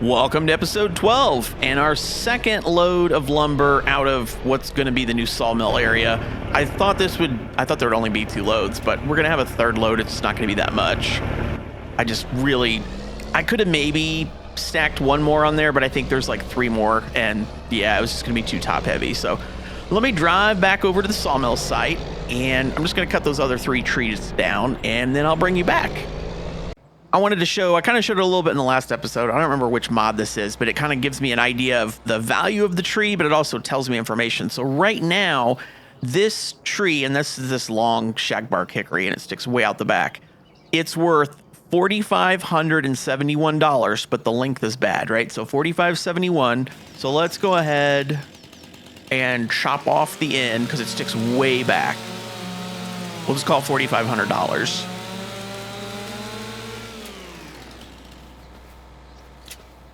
Welcome to episode 12 and our second load of lumber out of what's going to be the new sawmill area. I thought there would only be 2 loads, but we're going to have a third load. It's not going to be that much. I could have maybe stacked 1 more on there, but I think there's like 3 more, and yeah, it was just going to be too top heavy. So let me drive back over to the sawmill site, and I'm just going to cut those other 3 trees down, and then I'll bring you back. I kind of showed it a little bit in the last episode. I don't remember which mod this is, but it kind of gives me an idea of the value of the tree, but it also tells me information. So right now, this tree, and this is this long shagbark hickory, and it sticks way out the back, it's worth $4,571, but the length is bad, right? So $4,571. So let's go ahead and chop off the end because it sticks way back. We'll just call it $4,500.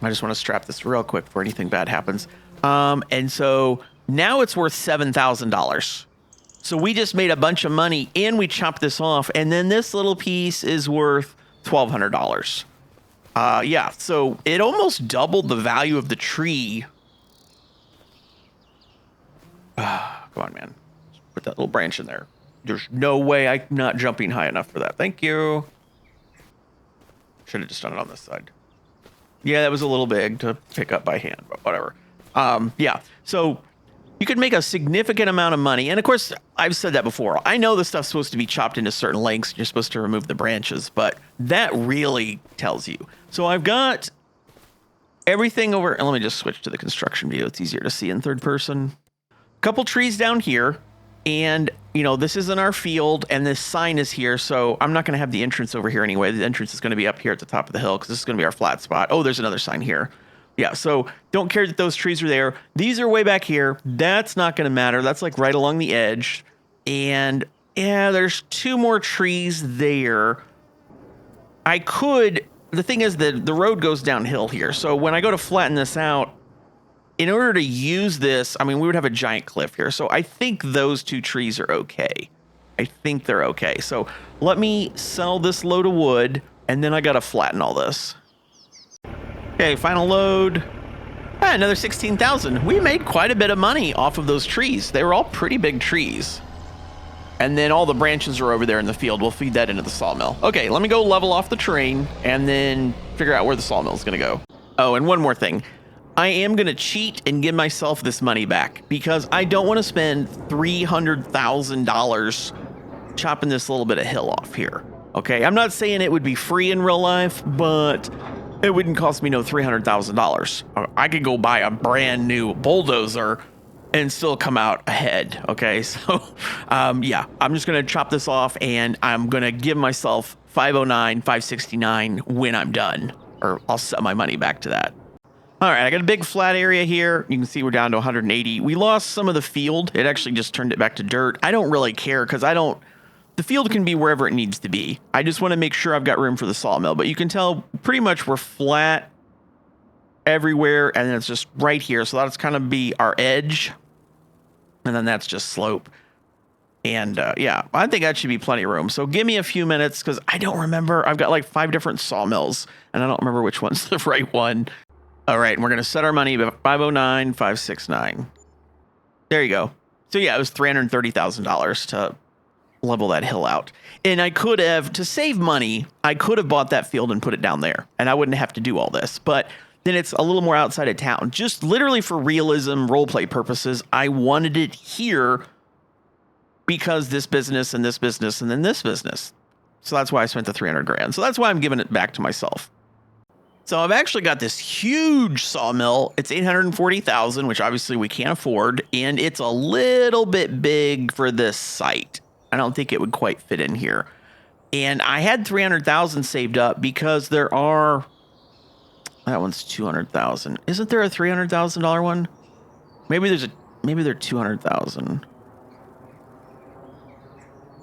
I just want to strap this real quick before anything bad happens. And so now it's worth $7,000. So we just made a bunch of money and we chopped this off. And then this little piece is worth $1,200. Yeah, so it almost doubled the value of the tree. Come on, man. Put that little branch in there. There's no way I'm not jumping high enough for that. Thank you. Should have just done it on this side. Yeah, that was a little big to pick up by hand, but whatever. Yeah, so you could make a significant amount of money. And of course, I've said that before. I know the stuff's supposed to be chopped into certain lengths. You're supposed to remove the branches, but that really tells you. So I've got everything over. And let me just switch to the construction view. It's easier to see in third person. A couple trees down here. And, you know, this isn't our field, and this sign is here, so I'm not going to have the entrance over here anyway. The entrance is going to be up here at the top of the hill, because this is going to be our flat spot. Oh, there's another sign here. Yeah, so don't care that those trees are there. These are way back here. That's not going to matter. That's like right along the edge. And, yeah, there's 2 more trees there. The thing is that the road goes downhill here, so when I go to flatten this out, in order to use this, I mean, we would have a giant cliff here. So I think those 2 trees are okay. I think they're okay. So let me sell this load of wood, and then I got to flatten all this. Okay, final load. Another 16,000. We made quite a bit of money off of those trees. They were all pretty big trees. And then all the branches are over there in the field. We'll feed that into the sawmill. Okay, let me go level off the terrain and then figure out where the sawmill is going to go. Oh, and one more thing. I am going to cheat and give myself this money back because I don't want to spend $300,000 chopping this little bit of hill off here. Okay, I'm not saying it would be free in real life, but it wouldn't cost me no $300,000. I could go buy a brand new bulldozer and still come out ahead. Okay, so yeah, I'm just going to chop this off and I'm going to give myself $509, $569 when I'm done, or I'll set my money back to that. All right, I got a big flat area here. You can see we're down to 180. We lost some of the field. It actually just turned it back to dirt. I don't really care because the field can be wherever it needs to be. I just want to make sure I've got room for the sawmill. But you can tell pretty much we're flat everywhere, and it's just right here. So that's kind of be our edge. And then that's just slope. And yeah, I think that should be plenty of room. So give me a few minutes because I don't remember. I've got like 5 different sawmills, and I don't remember which one's the right one. All right, and we're going to set our money at 509, 569. There you go. So yeah, it was $330,000 to level that hill out. And I could have, to save money, I could have bought that field and put it down there, and I wouldn't have to do all this. But then it's a little more outside of town. Just literally for realism, roleplay purposes, I wanted it here because this business and this business and then this business. So that's why I spent the $300,000. So that's why I'm giving it back to myself. So I've actually got this huge sawmill. It's $840,000, which obviously we can't afford, and it's a little bit big for this site. I don't think it would quite fit in here. And I had $300,000 saved up because that one's $200,000. Isn't there a $300,000 one? Maybe they're $200,000.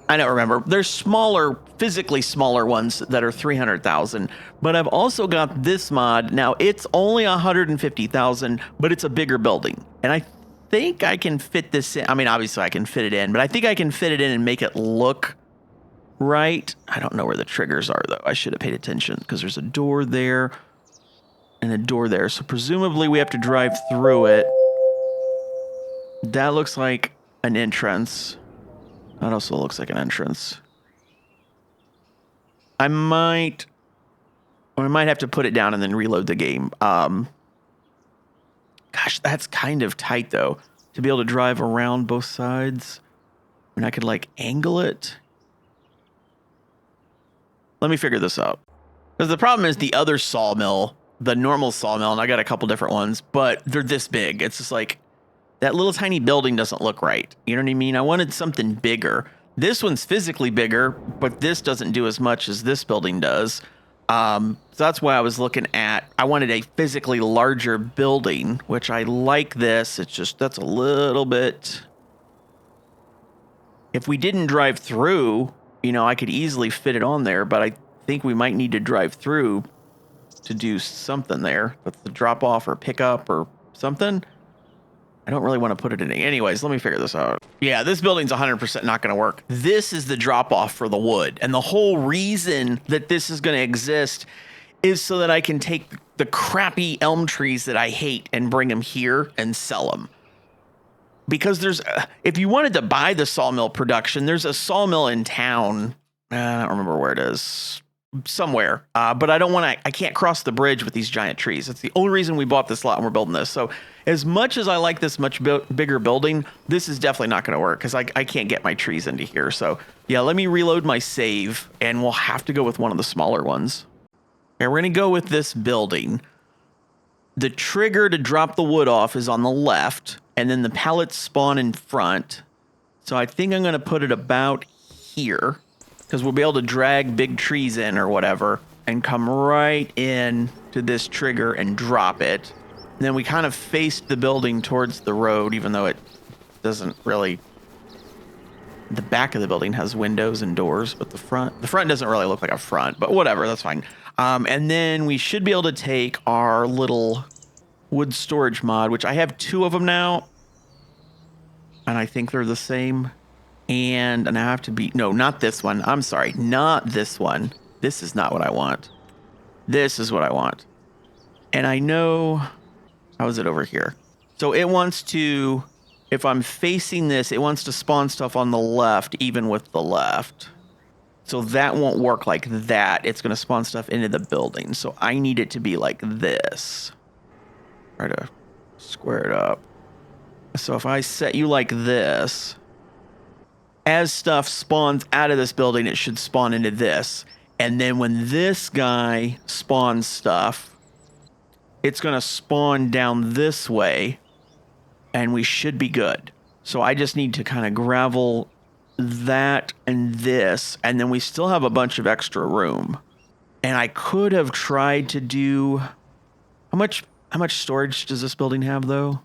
I don't remember. There's smaller, physically smaller ones that are $300,000, but I've also got this mod. Now it's only $150,000, but it's a bigger building, and I think I can fit this in. I mean, obviously I can fit it in, but I think I can fit it in and make it look right. I don't know where the triggers are though. I should have paid attention because there's a door there. And and a door there. So presumably we have to drive through it. That looks like an entrance. That also looks like an entrance. I might have to put it down and then reload the game. Gosh, that's kind of tight though. To be able to drive around both sides. And I could like angle it. Let me figure this out. Because the problem is the other sawmill, the normal sawmill, and I got a couple different ones, but they're this big. It's just like that little tiny building doesn't look right. You know what I mean? I wanted something bigger. This one's physically bigger, but this doesn't do as much as this building does. So that's why I was looking at, I wanted a physically larger building, which I like this. It's just, that's a little bit... If we didn't drive through, you know, I could easily fit it on there, but I think we might need to drive through to do something there. That's the drop off or pick up or something. I don't really want to put it in. Anyways, let me figure this out. Yeah, this building's 100% not going to work. This is the drop off for the wood. And the whole reason that this is going to exist is so that I can take the crappy elm trees that I hate and bring them here and sell them. Because there's, if you wanted to buy the sawmill production, there's a sawmill in town. I don't remember where it is, somewhere. But I don't want to, I can't cross the bridge with these giant trees. That's the only reason we bought this lot and we're building this. So as much as I like this much bigger building, this is definitely not going to work because I can't get my trees into here. So yeah, let me reload my save and we'll have to go with one of the smaller ones. Okay, we're going to go with this building. The trigger to drop the wood off is on the left. And then the pallets spawn in front. So I think I'm going to put it about here. Because we'll be able to drag big trees in or whatever. And come right in to this trigger and drop it. And then we kind of faced the building towards the road. Even though it doesn't really... The back of the building has windows and doors. But the front doesn't really look like a front. But whatever, that's fine. And then we should be able to take our little... wood storage mod, which I have 2 of them now. And I think they're the same. And I have to be... No, not this one. I'm sorry. Not this one. This is not what I want. This is what I want. And I know... How is it over here? So it wants to... If I'm facing this, it wants to spawn stuff on the left, even with the left. So that won't work like that. It's going to spawn stuff into the building. So I need it to be like this. Try to square it up. So if I set you like this, as stuff spawns out of this building, it should spawn into this. And then when this guy spawns stuff, it's going to spawn down this way, and we should be good. So I just need to kind of gravel that and this, and then we still have a bunch of extra room. And I could have tried to do... How much storage does this building have, though?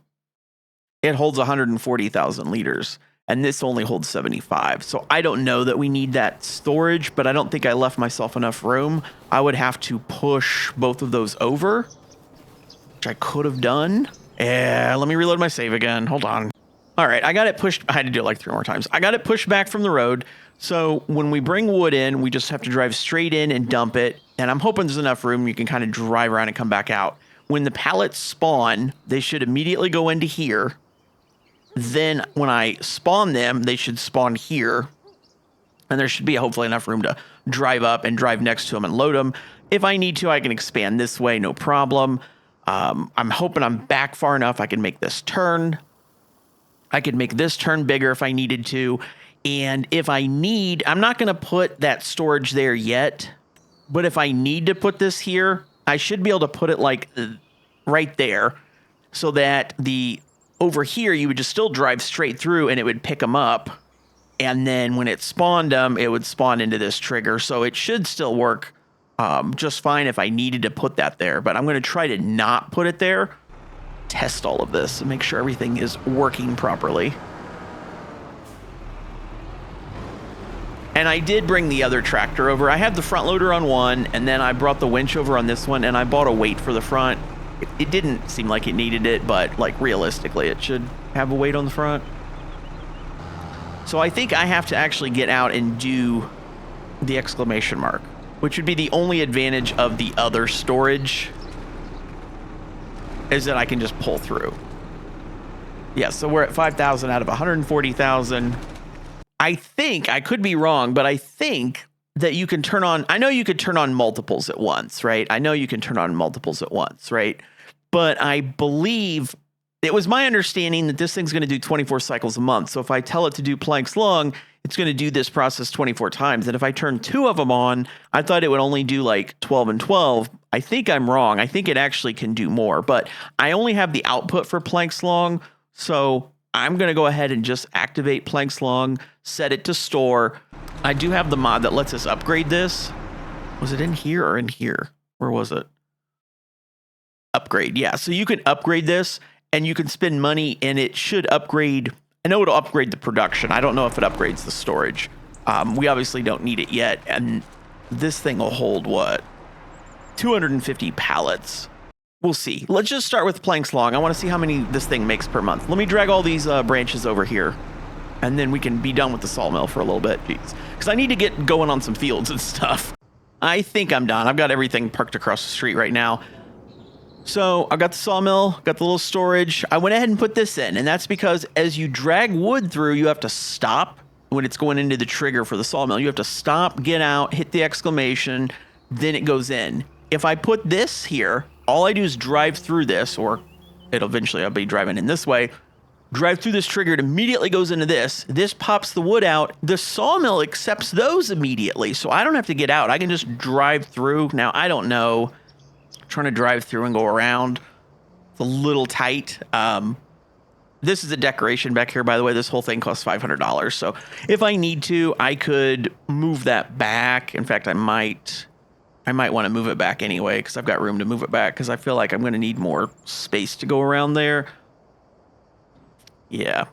It holds 140,000 liters, and this only holds 75. So I don't know that we need that storage, but I don't think I left myself enough room. I would have to push both of those over, which I could have done. Yeah, let me reload my save again. Hold on. All right, I got it pushed. I had to do it like 3 more times. I got it pushed back from the road. So when we bring wood in, we just have to drive straight in and dump it. And I'm hoping there's enough room you can kind of drive around and come back out. When the pallets spawn, they should immediately go into here. Then when I spawn them, they should spawn here. And there should be hopefully enough room to drive up and drive next to them and load them. If I need to, I can expand this way, no problem. I'm hoping I'm back far enough I can make this turn. I could make this turn bigger if I needed to. And if I need, I'm not going to put that storage there yet. But if I need to put this here, I should be able to put it like right there. So that over here, you would just still drive straight through and it would pick them up. And then when it spawned them, it would spawn into this trigger. So it should still work just fine if I needed to put that there. But I'm going to try to not put it there. Test all of this and make sure everything is working properly. And I did bring the other tractor over. I had the front loader on one, and then I brought the winch over on this one, and I bought a weight for the front. It didn't seem like it needed it, but like realistically, it should have a weight on the front. So I think I have to actually get out and do the exclamation mark, which would be the only advantage of the other storage. is that I can just pull through. Yeah, so we're at 5,000 out of 140,000. I think, I could be wrong, but I think that you can turn on, I know you could turn on multiples at once, right? I know you can turn on multiples at once, right? But I believe, it was my understanding that this thing's going to do 24 cycles a month. So if I tell it to do planks long, it's going to do this process 24 times. And if I turn 2 of them on, I thought it would only do like 12 and 12. I think I'm wrong. I think it actually can do more, but I only have the output for planks long. So I'm going to go ahead and just activate planks long, set it to store. I do have the mod that lets us upgrade this. Was it in here or in here? Where was it? Upgrade. Yeah. So you can upgrade this and you can spend money and it should upgrade. I know it'll upgrade the production. I don't know if it upgrades the storage. We obviously don't need it yet. And this thing will hold what? 250 pallets. We'll see. Let's just start with planks long. I want to see how many this thing makes per month. Let me drag all these branches over here. And then we can be done with the sawmill for a little bit. Jeez. Because I need to get going on some fields and stuff. I think I'm done. I've got everything parked across the street right now. So I've got the sawmill, got the little storage. I went ahead and put this in. And that's because as you drag wood through, you have to stop when it's going into the trigger for the sawmill. You have to stop, get out, hit the exclamation, then it goes in. If I put this here, all I do is drive through this, or it'll eventually I'll be driving in this way. Drive through this trigger, it immediately goes into this. This pops the wood out. The sawmill accepts those immediately, so I don't have to get out. I can just drive through. Now, I don't know. I'm trying to drive through and go around. It's a little tight. This is a decoration back here, by the way. This whole thing costs $500. So if I need to, I could move that back. In fact, I might want to move it back anyway because I've got room to move it back because I feel like I'm going to need more space to go around there. Yeah.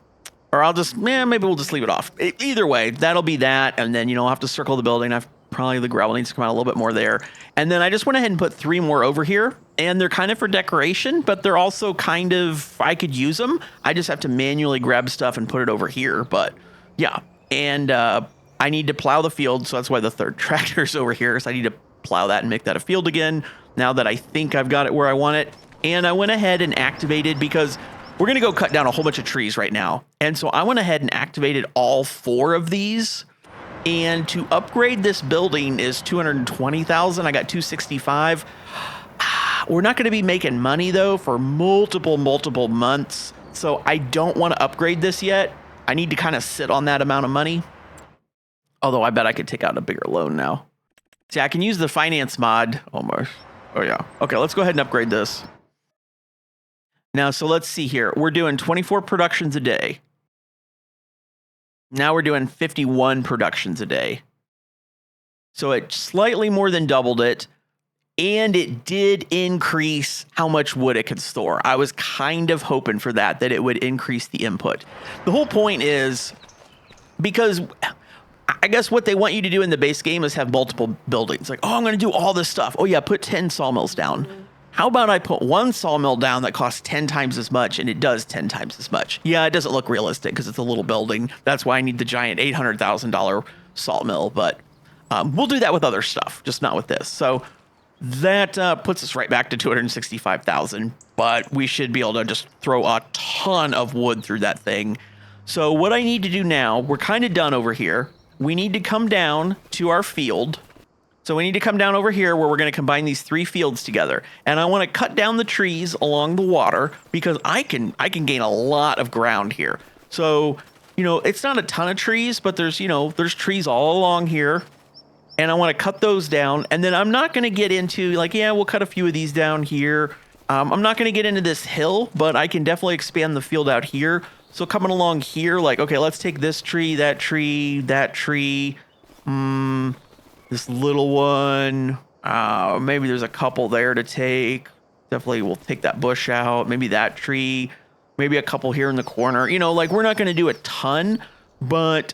Or I'll just, maybe we'll just leave it off. Either way, that'll be that. And then, I'll have to circle the building. Probably the gravel needs to come out a little bit more there. And then I just went ahead and put 3 more over here. And they're kind of for decoration, but they're also kind of, I could use them. I just have to manually grab stuff and put it over here. But yeah. And I need to plow the field. So that's why the 3rd tractor's over here. So I need to plow that and make that a field again. Now that I think I've got it where I want it. And I went ahead and activated because we're going to go cut down a whole bunch of trees right now. And so I went ahead and activated all 4 of these. And to upgrade this building is 220,000. I got 265. We're not going to be making money though for multiple months. So I don't want to upgrade this yet. I need to kind of sit on that amount of money. Although I bet I could take out a bigger loan now. See, I can use the finance mod almost. Oh yeah. Okay, let's go ahead and upgrade this. Now, so let's see here. We're doing 24 productions a day. Now we're doing 51 productions a day. So it slightly more than doubled it. And it did increase how much wood it could store. I was kind of hoping for that it would increase the input. The whole point is, because I guess what they want you to do in the base game is have multiple buildings. Like, oh, I'm going to do all this stuff. Oh yeah, put 10 sawmills down. How about I put 1 sawmill down that costs 10 times as much and it does 10 times as much? Yeah, it doesn't look realistic because it's a little building. That's why I need the giant $800,000 sawmill, but we'll do that with other stuff, just not with this. So that puts us right back to 265,000, but we should be able to just throw a ton of wood through that thing. So what I need to do now, we're kind of done over here. We need to come down to our field. So we need to come down over here where we're going to combine these 3 fields together. And I want to cut down the trees along the water because I can gain a lot of ground here. So, it's not a ton of trees, but there's trees all along here. And I want to cut those down. And then I'm not going to get into we'll cut a few of these down here. I'm not going to get into this hill, but I can definitely expand the field out here. So coming along here, okay, let's take this tree, that tree, this little one. Maybe there's a couple there to take. Definitely we'll take that bush out. Maybe that tree. Maybe a couple here in the corner. We're not going to do a ton, but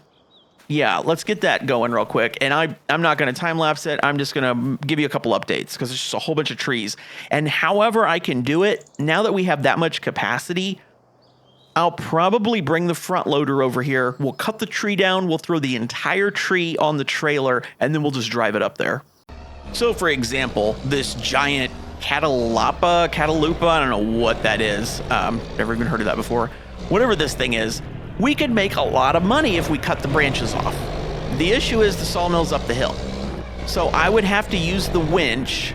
yeah, let's get that going real quick. And I'm not going to time lapse it. I'm just going to give you a couple updates because there's just a whole bunch of trees. And however I can do it, now that we have that much capacity, I'll probably bring the front loader over here. We'll cut the tree down. We'll throw the entire tree on the trailer, and then we'll just drive it up there. So, for example, this giant Catalupa. I don't know what that is. Never even heard of that before. Whatever this thing is, we could make a lot of money if we cut the branches off. The issue is the sawmill's up the hill. So I would have to use the winch,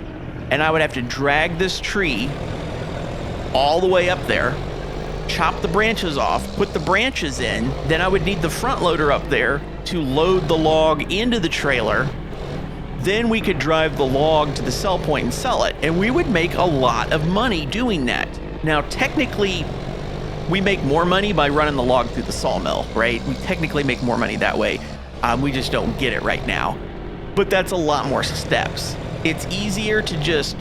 and I would have to drag this tree all the way up there, chop the branches off, put the branches in, then I would need the front loader up there to load the log into the trailer. Then we could drive the log to the sell point and sell it, and we would make a lot of money doing that. Now, technically, we make more money by running the log through the sawmill, right? We technically make more money that way. We just don't get it right now. But that's a lot more steps. It's easier to just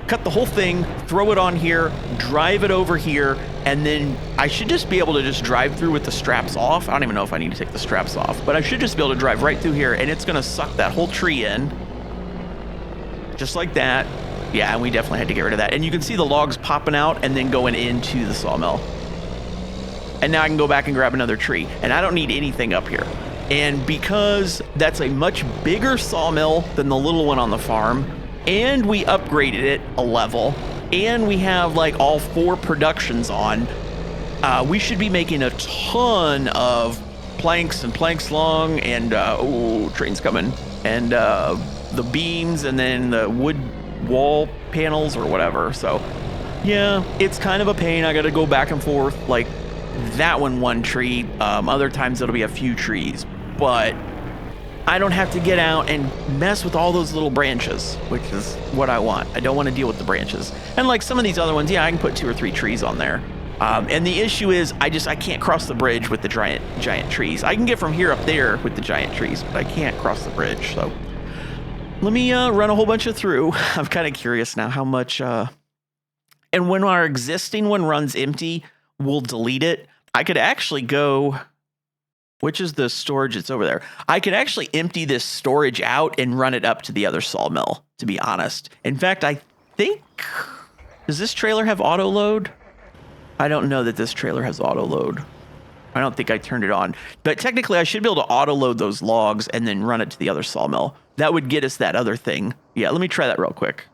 cut the whole thing, throw it on here, drive it over here, and then I should just be able to just drive through with the straps off. I don't even know if I need to take the straps off, but I should just be able to drive right through here, and it's gonna suck that whole tree in. Just like that. Yeah, and we definitely had to get rid of that. And you can see the logs popping out and then going into the sawmill. And now I can go back and grab another tree, and I don't need anything up here. And because that's a much bigger sawmill than the little one on the farm, and we upgraded it a level, and we have like all 4 productions on, we should be making a ton of planks and planks long, and oh, train's coming, and the beams, and then the wood wall panels or whatever. So yeah, it's kind of a pain. I gotta go back and forth, like that one tree, other times it'll be a few trees, but I don't have to get out and mess with all those little branches, which is what I want. I don't want to deal with the branches. And like some of these other ones, yeah, I can put 2 or 3 trees on there. And the issue is I can't cross the bridge with the giant trees. I can get from here up there with the giant trees, but I can't cross the bridge. So let me run a whole bunch of through. I'm kind of curious now how much, and when our existing one runs empty, we'll delete it. I could actually go, which is the storage that's over there. I could actually empty this storage out and run it up to the other sawmill, to be honest. In fact, I think, does this trailer have auto load? I don't know that this trailer has auto load. I don't think I turned it on, but technically I should be able to auto load those logs and then run it to the other sawmill. That would get us that other thing. Yeah, let me try that real quick.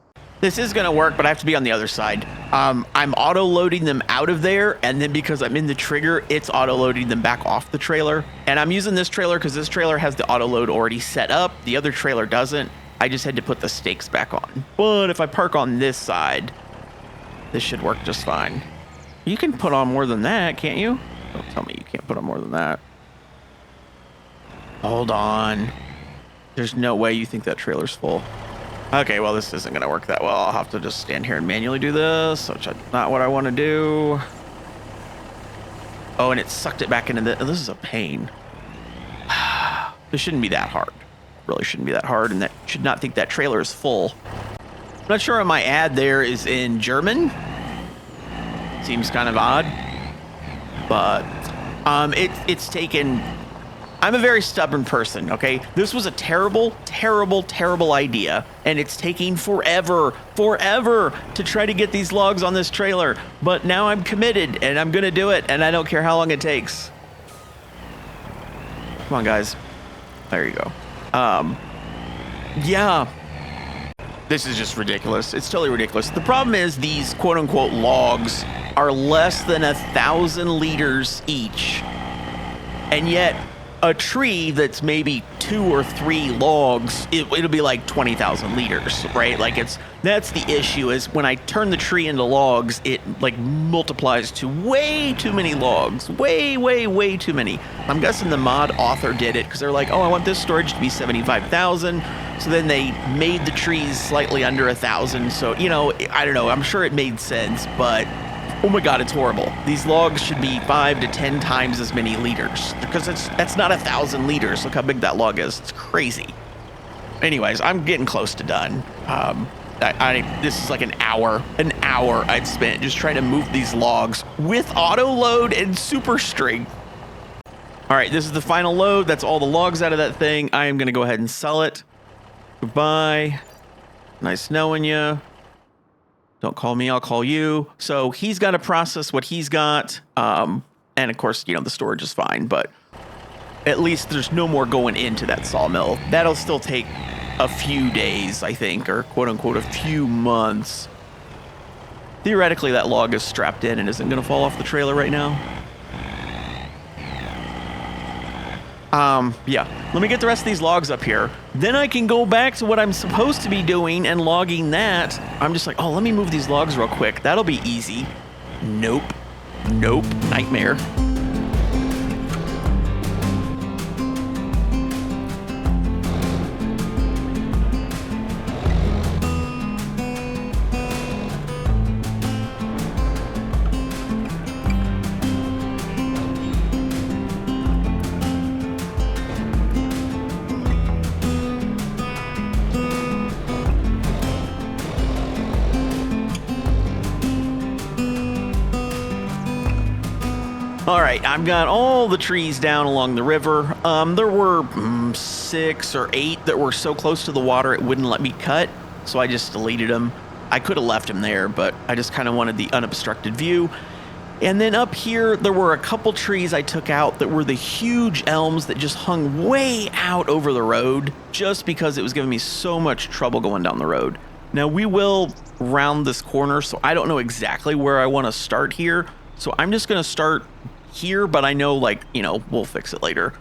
This is going to work, but I have to be on the other side. I'm auto-loading them out of there, and then because I'm in the trigger, it's auto-loading them back off the trailer. And I'm using this trailer because this trailer has the auto-load already set up. The other trailer doesn't. I just had to put the stakes back on. But if I park on this side, this should work just fine. You can put on more than that, can't you? Don't tell me you can't put on more than that. Hold on. There's no way you think that trailer's full. Okay, well, this isn't going to work that well. I'll have to just stand here and manually do this, which is not what I want to do. Oh, and it sucked it back into the... This is a pain. This shouldn't be that hard. Really shouldn't be that hard, and that should not think that trailer is full. I'm not sure if my ad there is in German. Seems kind of odd. But it's taken... I'm a very stubborn person, okay? This was a terrible, terrible, terrible idea, and it's taking forever to try to get these logs on this trailer. But now I'm committed, and I'm gonna do it, and I don't care how long it takes. Come on, guys. There you go. Yeah. This is just ridiculous. It's totally ridiculous. The problem is these quote-unquote logs are less than 1,000 liters each, and yet a tree that's maybe 2 or 3 logs, it'll be like 20,000 liters, right? Like that's the issue, is when I turn the tree into logs, it like multiplies to way too many logs, way too many. I'm guessing the mod author did it because they're like, oh, I want this storage to be 75,000. So then they made the trees slightly under 1,000. So, you know, I don't know. I'm sure it made sense, but oh my God, it's horrible. These logs should be 5 to 10 times as many liters because that's not 1,000 liters. Look how big that log is. It's crazy. Anyways, I'm getting close to done. This is like an hour I'd spent just trying to move these logs with auto load and super strength. All right, this is the final load. That's all the logs out of that thing. I am going to go ahead and sell it. Goodbye. Nice knowing you. Don't call me, I'll call you. So he's got to process what he's got. And of course, you know, the storage is fine, but at least there's no more going into that sawmill. That'll still take a few days, I think, or quote unquote, a few months. Theoretically, that log is strapped in and isn't going to fall off the trailer right now. Yeah. Let me get the rest of these logs up here. Then I can go back to what I'm supposed to be doing and logging that. I'm just like, oh, let me move these logs real quick. That'll be easy. Nope. Nope. Nightmare. All right, I've got all the trees down along the river. There were 6 or 8 that were so close to the water it wouldn't let me cut, so I just deleted them. I could have left them there, but I just kind of wanted the unobstructed view. And then up here, there were a couple trees I took out that were the huge elms that just hung way out over the road just because it was giving me so much trouble going down the road. Now, we will round this corner, so I don't know exactly where I want to start here. So I'm just going to start here, but I know, like, you know, we'll fix it later.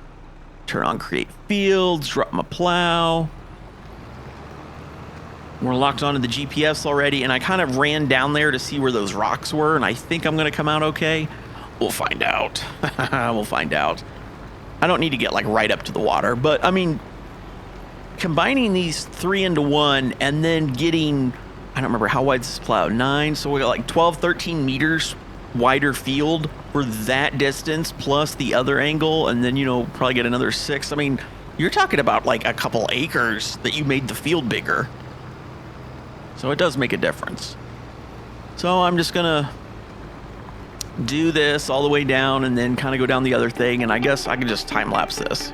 Turn on create fields, drop my plow. We're locked onto the GPS already, and I kind of ran down there to see where those rocks were, and I think I'm going to come out okay. We'll find out. We'll find out. I don't need to get, like, right up to the water, but, I mean, combining these 3 into 1 and then getting, I don't remember how wide's this plow, 9, so we got like 12, 13 meters wider field for that distance plus the other angle, and then, you know, probably get another 6. I mean, you're talking about like a couple acres that you made the field bigger. So it does make a difference. So I'm just gonna do this all the way down and then kind of go down the other thing, and I guess I can just time lapse this.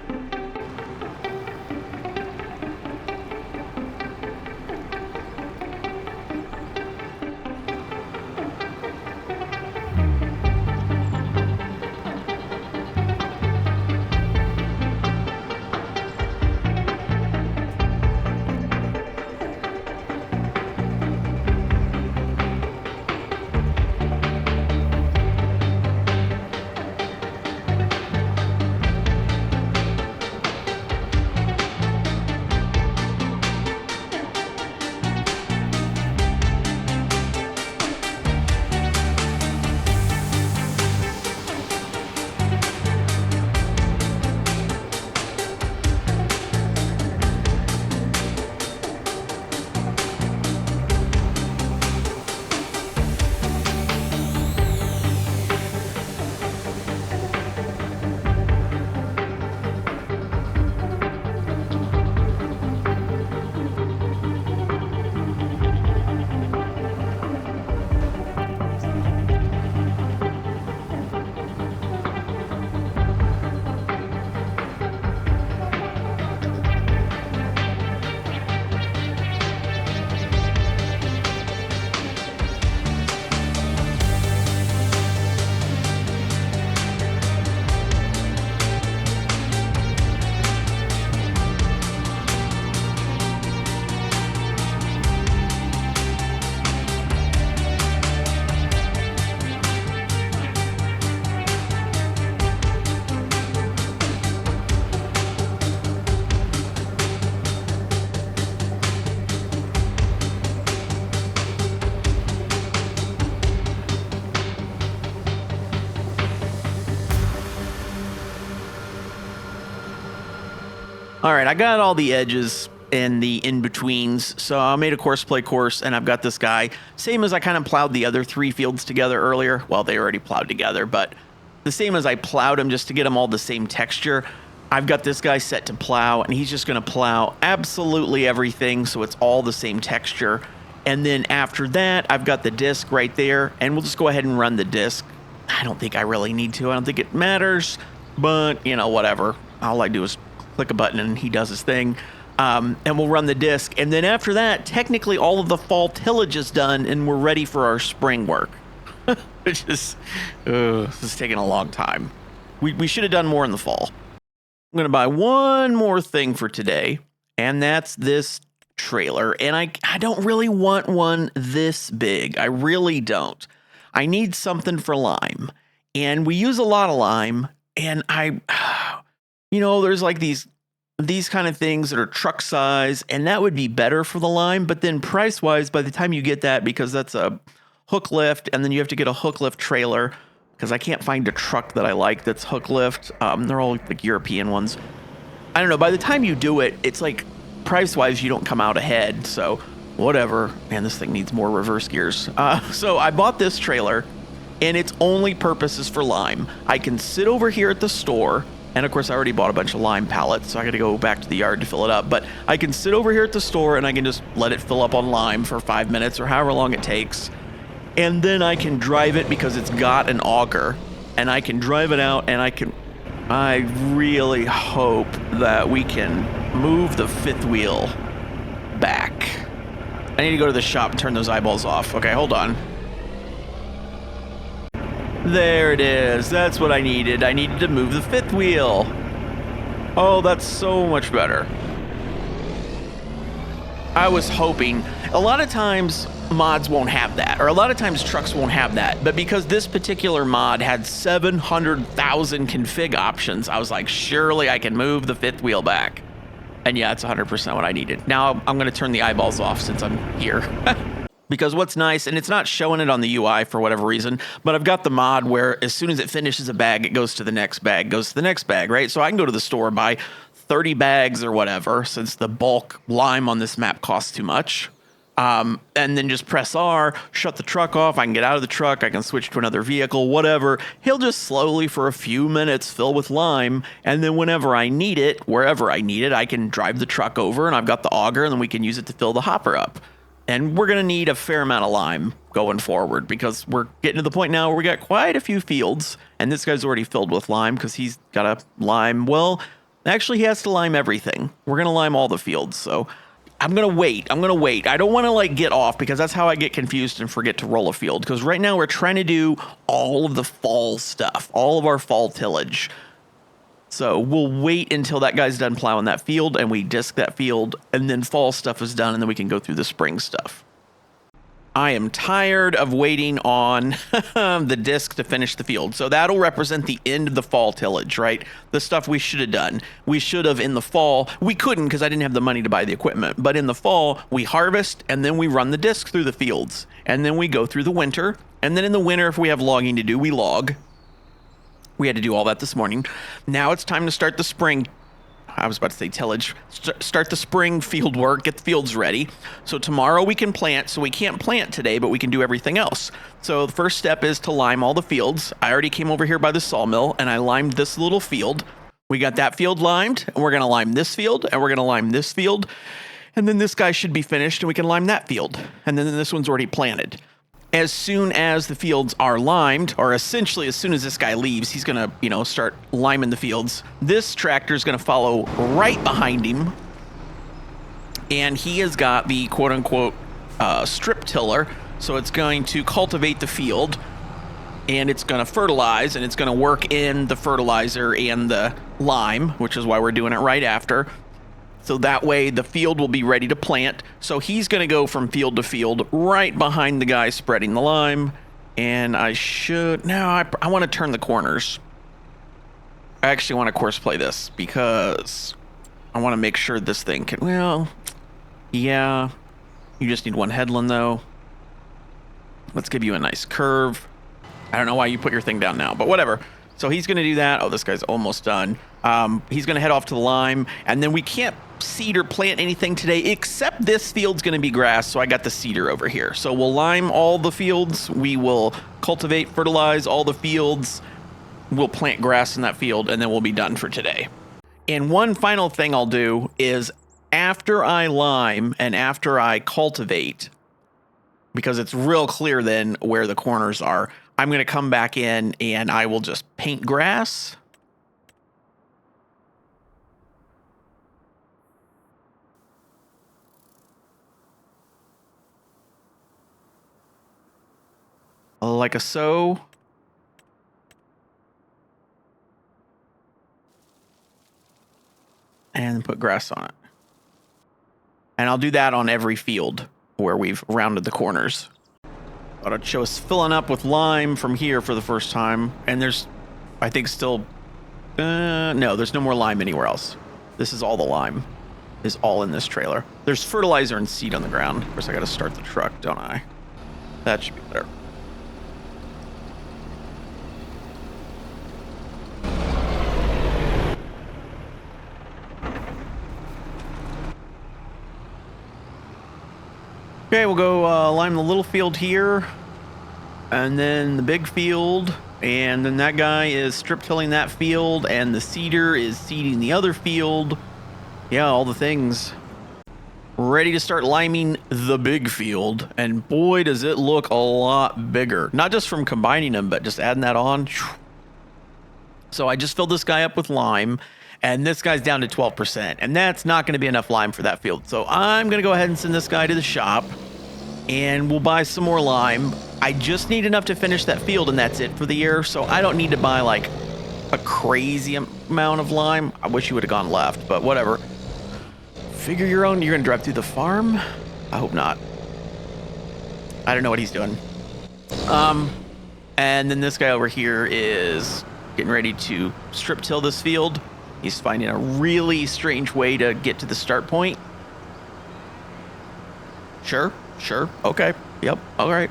All right, I got all the edges and the in-betweens, so I made a course play course, and I've got this guy, same as I kind of plowed the other 3 fields together earlier. Well, they already plowed together, but the same as I plowed them just to get them all the same texture. I've got this guy set to plow, and he's just going to plow absolutely everything, so it's all the same texture. And then after that, I've got the disc right there, and we'll just go ahead and run the disc. I don't think I really need to. I don't think it matters, but, you know, whatever. All I do is click a button and he does his thing, and we'll run the disc, and then after that, technically all of the fall tillage is done and we're ready for our spring work. Which is this is taking a long time. We should have done more in the fall. I'm gonna buy one more thing for today, and that's this trailer, and I don't really want one this big. I really don't. I need something for lime, and we use a lot of lime, and there's like these kind of things that are truck size, and that would be better for the lime, but then price wise, by the time you get that, because that's a hook lift, and then you have to get a hook lift trailer, because I can't find a truck that I like that's hook lift. They're all like European ones. I don't know, by the time you do it, it's like price wise you don't come out ahead, so whatever. Man, this thing needs more reverse gears. So I bought this trailer, and its only purpose is for lime. I can sit over here at the store, and of course I already bought a bunch of lime pallets, so I gotta go back to the yard to fill it up, but I can sit over here at the store and I can just let it fill up on lime for 5 minutes or however long it takes, and then I can drive it because it's got an auger, and I can drive it out, and I really hope that we can move the fifth wheel back. I need to go to the shop and turn those eyeballs off. Okay, hold on. There it is. That's what I needed. I needed to move the fifth wheel. Oh, that's so much better. I was hoping. A lot of times mods won't have that, or a lot of times trucks won't have that, but because this particular mod had 700,000 config options, I was like, surely I can move the fifth wheel back. And yeah, it's 100% what I needed. Now I'm going to turn the eyeballs off since I'm here. Because what's nice, and it's not showing it on the UI for whatever reason, but I've got the mod where as soon as it finishes a bag, it goes to the next bag, goes to the next bag, right? So I can go to the store, buy 30 bags or whatever, since the bulk lime on this map costs too much. And then just press R, shut the truck off. I can get out of the truck. I can switch to another vehicle, whatever. He'll just slowly for a few minutes fill with lime. And then whenever I need it, wherever I need it, I can drive the truck over, and I've got the auger, and then we can use it to fill the hopper up. And we're going to need a fair amount of lime going forward, because we're getting to the point now where we got quite a few fields, and this guy's already filled with lime because he's got a lime. Well, actually he has to lime everything. We're going to lime all the fields. So I'm going to wait. I don't want to like get off, because that's how I get confused and forget to roll a field. Because right now we're trying to do all of the fall stuff, all of our fall tillage. So we'll wait until that guy's done plowing that field and we disc that field, and then fall stuff is done, and then we can go through the spring stuff. I am tired of waiting on the disc to finish the field. So that'll represent the end of the fall tillage, right? The stuff we should have done. We should have in the fall. We couldn't because I didn't have the money to buy the equipment. But in the fall, we harvest, and then we run the disc through the fields. And then we go through the winter. And then in the winter, if we have logging to do, we log. We had to do all that this morning. Now it's time to start the spring. I was about to say tillage. Start the spring field work, get the fields ready. So tomorrow we can plant. So we can't plant today, but we can do everything else. So the first step is to lime all the fields. I already came over here by the sawmill and I limed this little field. We got that field limed, and we're going to lime this field, and we're going to lime this field. And then this guy should be finished, and we can lime that field. And then this one's already planted. As soon as the fields are limed, or essentially as soon as this guy leaves, he's going to, start liming the fields. This tractor is going to follow right behind him. And he has got the quote unquote strip tiller. So it's going to cultivate the field, and it's going to fertilize, and it's going to work in the fertilizer and the lime, which is why we're doing it right after. So that way the field will be ready to plant. So he's going to go from field to field right behind the guy spreading the lime. And I want to turn the corners. I actually want to course play this because I want to make sure this thing can, yeah, you just need one headland though. Let's give you a nice curve. I don't know why you put your thing down now, but whatever. So he's going to do that. Oh, this guy's almost done. He's going to head off to the lime, and then we can't seed or plant anything today, except this field's going to be grass, so I got the seeder over here. So we'll lime all the fields. We will cultivate, fertilize all the fields. We'll plant grass in that field, and then we'll be done for today. And one final thing I'll do is after I lime and after I cultivate, because it's real clear then where the corners are, I'm going to come back in and I will just paint grass. Like a so. And put grass on it. And I'll do that on every field where we've rounded the corners. Thought I'd show us filling up with lime from here for the first time. And there's, I think, still... no, there's no more lime anywhere else. This is all the lime. Is all in this trailer. There's fertilizer and seed on the ground. Of course, I got to start the truck, don't I? That should be better. Okay, we'll go lime the little field here, and then the big field, and then that guy is strip tilling that field, and the seeder is seeding the other field. Yeah, all the things. Ready to start liming the big field, and boy, does it look a lot bigger. Not just from combining them, but just adding that on. So I just filled this guy up with lime, and this guy's down to 12%, and that's not going to be enough lime for that field. So I'm going to go ahead and send this guy to the shop, and we'll buy some more lime. I just need enough to finish that field, and that's it for the year. So I don't need to buy like a crazy amount of lime. I wish you would have gone left, but whatever. Figure your own. You're going to drive through the farm? I hope not. I don't know what he's doing. And then this guy over here is getting ready to strip till this field. He's finding a really strange way to get to the start point. Sure, okay, yep, all right.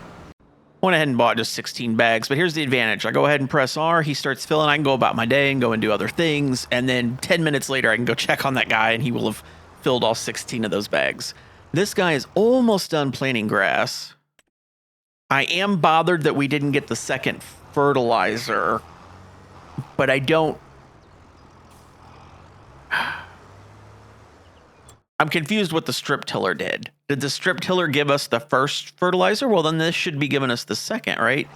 Went ahead and bought just 16 bags, but here's the advantage. I go ahead and press R, he starts filling, I can go about my day and go and do other things, and then 10 minutes later I can go check on that guy and he will have filled all 16 of those bags. This guy is almost done planting grass. I am bothered that we didn't get the second fertilizer, but I don't... I'm confused what the strip tiller did. Did the strip tiller give us the first fertilizer? Well, then this should be giving us the second, right?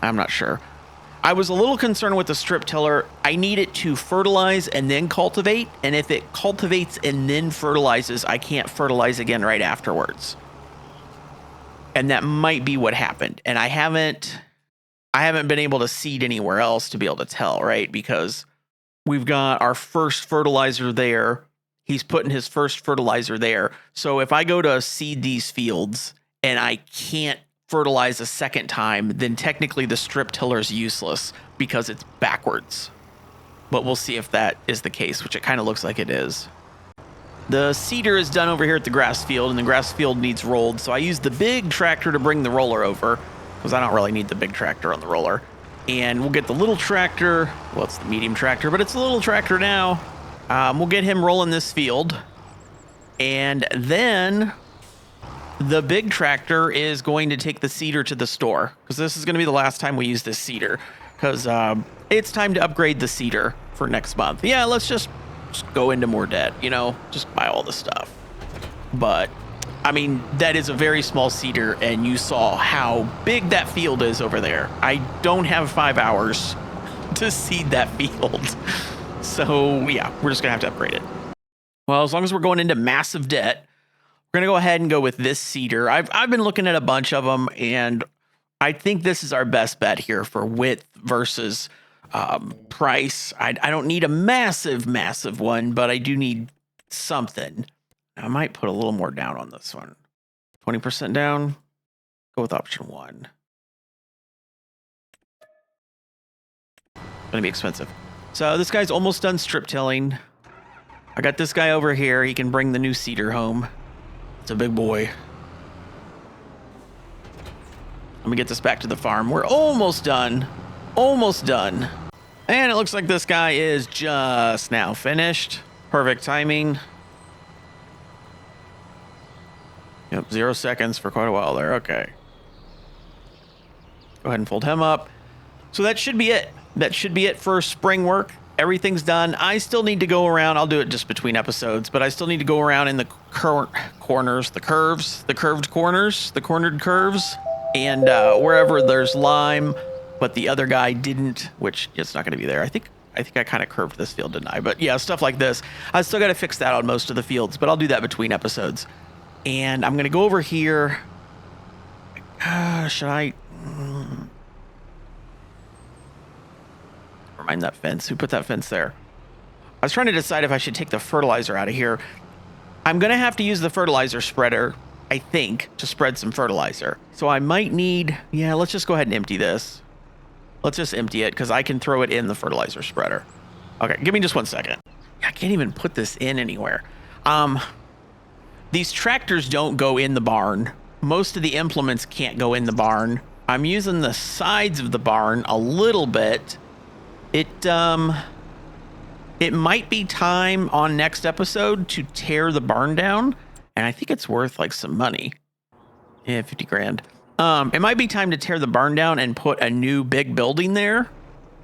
I'm not sure. I was a little concerned with the strip tiller. I need it to fertilize and then cultivate. And if it cultivates and then fertilizes, I can't fertilize again right afterwards. And that might be what happened. And I haven't been able to seed anywhere else to be able to tell, right? Because we've got our first fertilizer there. He's putting his first fertilizer there. So if I go to seed these fields and I can't fertilize a second time, then technically the strip tiller is useless because it's backwards. But we'll see if that is the case, which it kind of looks like it is. The seeder is done over here at the grass field, and the grass field needs rolled. So I used the big tractor to bring the roller over because I don't really need the big tractor on the roller. And we'll get the little tractor. Well, it's the medium tractor, but it's a little tractor now. We'll get him rolling this field. And then the big tractor is going to take the seeder to the store, because this is going to be the last time we use this seeder, because it's time to upgrade the seeder for next month. Yeah, let's just go into more debt, you know, just buy all the stuff. But I mean, that is a very small seeder, and you saw how big that field is over there. I don't have 5 hours to seed that field. So yeah, we're just gonna have to upgrade it. Well, as long as we're going into massive debt, we're gonna go ahead and go with this seeder. I've been looking at a bunch of them, and I think this is our best bet here for width versus price. I don't need a massive one, but I do need something. I might put a little more down on this one. 20% down. Go with option 1. Gonna be expensive. So this guy's almost done strip tilling. I got this guy over here. He can bring the new seeder home. It's a big boy. Let me get this back to the farm. We're almost done. Almost done. And it looks like this guy is just now finished. Perfect timing. Yep, 0 seconds for quite a while there. Okay. Go ahead and fold him up. So that should be it. That should be it for spring work. Everything's done. I still need to go around. I'll do it just between episodes, but I still need to go around in the corners, the curves, the curved corners, the cornered curves, and wherever there's lime, but the other guy didn't, which it's not going to be there. I think I kind of curved this field, didn't I? But yeah, stuff like this. I still got to fix that on most of the fields, but I'll do that between episodes. And I'm going to go over here. Should I... Mind that fence. Who put that fence there? I was trying to decide if I should take the fertilizer out of here. I'm going to have to use the fertilizer spreader, I think, to spread some fertilizer. So I might need, yeah, let's just go ahead and empty this. Let's just empty it because I can throw it in the fertilizer spreader. Okay, give me just 1 second. I can't even put this in anywhere. These tractors don't go in the barn. Most of the implements can't go in the barn. I'm using the sides of the barn a little bit. It might be time on next episode to tear the barn down, and I think it's worth like some money. Yeah, 50 grand. It might be time to tear the barn down and put a new big building there,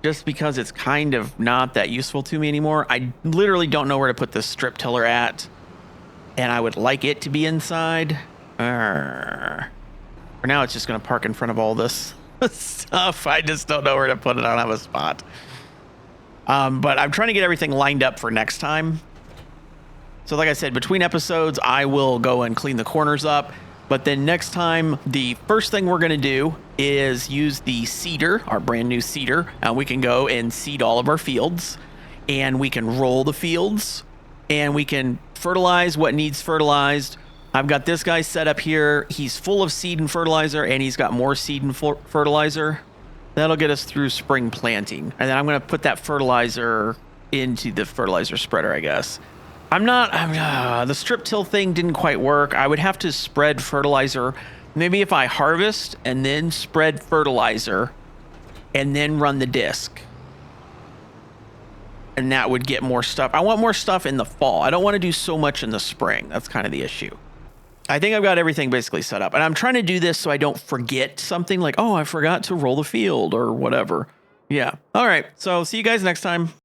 just because it's kind of not that useful to me anymore. I literally don't know where to put this strip tiller at, and I would like it to be inside. For now, it's just going to park in front of all this stuff. I just don't know where to put it. I don't have a spot. But I'm trying to get everything lined up for next time. So like I said, between episodes, I will go and clean the corners up. But then next time, the first thing we're going to do is use the seeder, our brand new seeder. And we can go and seed all of our fields. And we can roll the fields. And we can fertilize what needs fertilized. I've got this guy set up here. He's full of seed and fertilizer. And he's got more seed and fertilizer. That'll get us through spring planting. And then I'm going to put that fertilizer into the fertilizer spreader, I guess. The strip till thing didn't quite work. I would have to spread fertilizer. Maybe if I harvest and then spread fertilizer and then run the disc. And that would get more stuff. I want more stuff in the fall. I don't want to do so much in the spring. That's kind of the issue. I think I've got everything basically set up. And I'm trying to do this so I don't forget something like, oh, I forgot to roll the field or whatever. Yeah. All right. So see you guys next time.